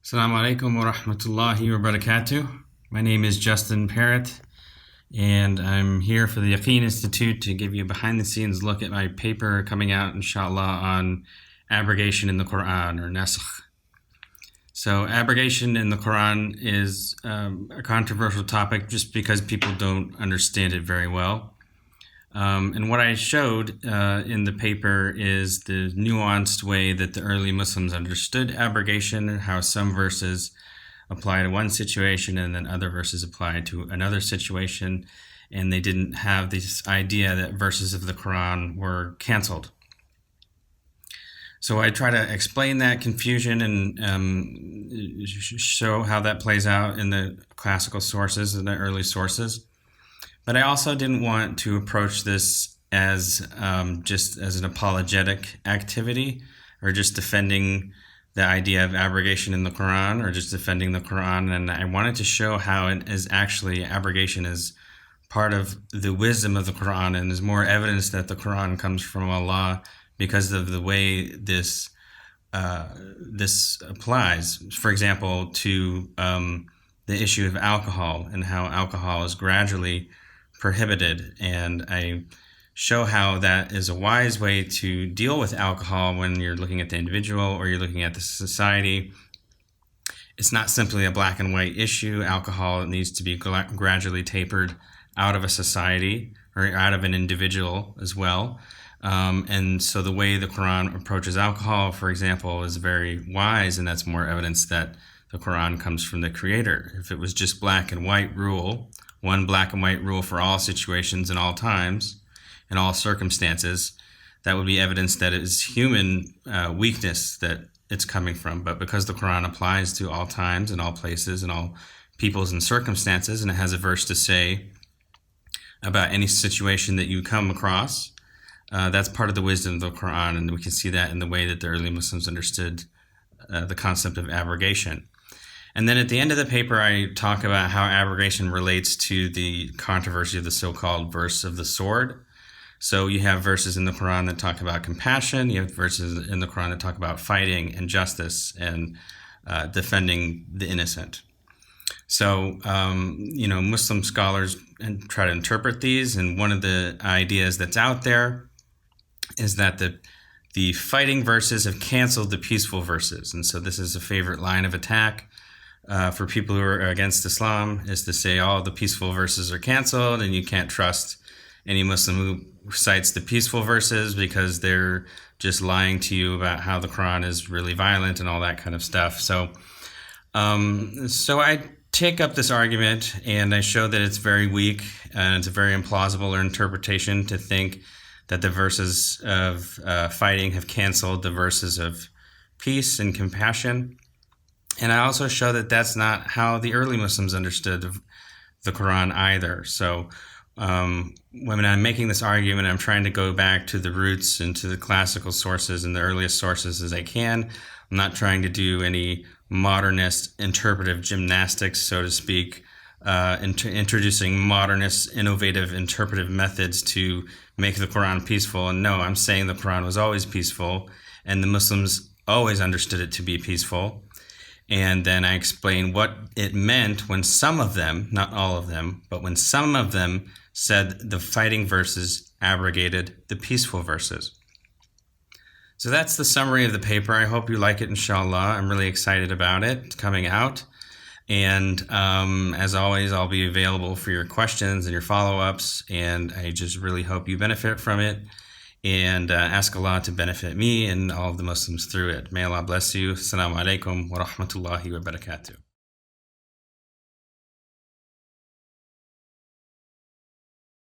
Assalamu alaikum wa rahmatullahi wa barakatuh. My name is Justin Parrott, and I'm here for the Yaqeen Institute to give you a behind-the-scenes look at my paper coming out, inshallah, on abrogation in the Qur'an, or naskh. So abrogation in the Qur'an is a controversial topic just because people don't understand it very well. And what I showed in the paper is the nuanced way that the early Muslims understood abrogation, and how some verses apply to one situation and then other verses apply to another situation, and they didn't have this idea that verses of the Quran were canceled. So I try to explain that confusion and show how that plays out in the classical sources and the early sources. But I also didn't want to approach this as just as an apologetic activity, or just defending the idea of abrogation in the Quran, or just defending the Quran. And I wanted to show how it is actually, abrogation is part of the wisdom of the Quran, and there's more evidence that the Quran comes from Allah because of the way this applies. For example, to the issue of alcohol, and how alcohol is gradually prohibited, and I show how that is a wise way to deal with alcohol when you're looking at the individual or you're looking at the society. It's not simply a black and white issue. Alcohol needs to be gradually tapered out of a society or out of an individual as well. And so the way the Quran approaches alcohol, for example, is very wise, and that's more evidence that the Quran comes from the Creator. If it was just black and white rule, one black and white rule for all situations and all times and all circumstances, that would be evidence that it is human weakness that it's coming from. But because the Quran applies to all times and all places and all peoples and circumstances, and it has a verse to say about any situation that you come across, that's part of the wisdom of the Quran, and we can see that in the way that the early Muslims understood the concept of abrogation. And then at the end of the paper, I talk about how abrogation relates to the controversy of the so-called verse of the sword. So you have verses in the Quran that talk about compassion. You have verses in the Quran that talk about fighting and justice and defending the innocent. So, Muslim scholars try to interpret these, and one of the ideas that's out there is that the fighting verses have canceled the peaceful verses. And so this is a favorite line of attack for people who are against Islam, is to say all the peaceful verses are canceled, and you can't trust any Muslim who cites the peaceful verses because they're just lying to you about how the Quran is really violent and all that kind of stuff. So I take up this argument, and I show that it's very weak, and it's a very implausible interpretation to think that the verses of fighting have canceled the verses of peace and compassion. And I also show that that's not how the early Muslims understood the Quran either. So when I'm making this argument, I'm trying to go back to the roots and to the classical sources and the earliest sources as I can. I'm not trying to do any modernist interpretive gymnastics, so to speak, introducing modernist, innovative, interpretive methods to make the Quran peaceful. And no, I'm saying the Quran was always peaceful, and the Muslims always understood it to be peaceful. And then I explain what it meant when some of them, not all of them, but when some of them said the fighting verses abrogated the peaceful verses. So that's the summary of the paper. I hope you like it, inshallah. I'm really excited about it coming out. And as always, I'll be available for your questions and your follow-ups, and I just really hope you benefit from it, and ask Allah to benefit me and all of the Muslims through it. May Allah bless you. Assalamu alaikum wa rahmatullahi wa barakatuh.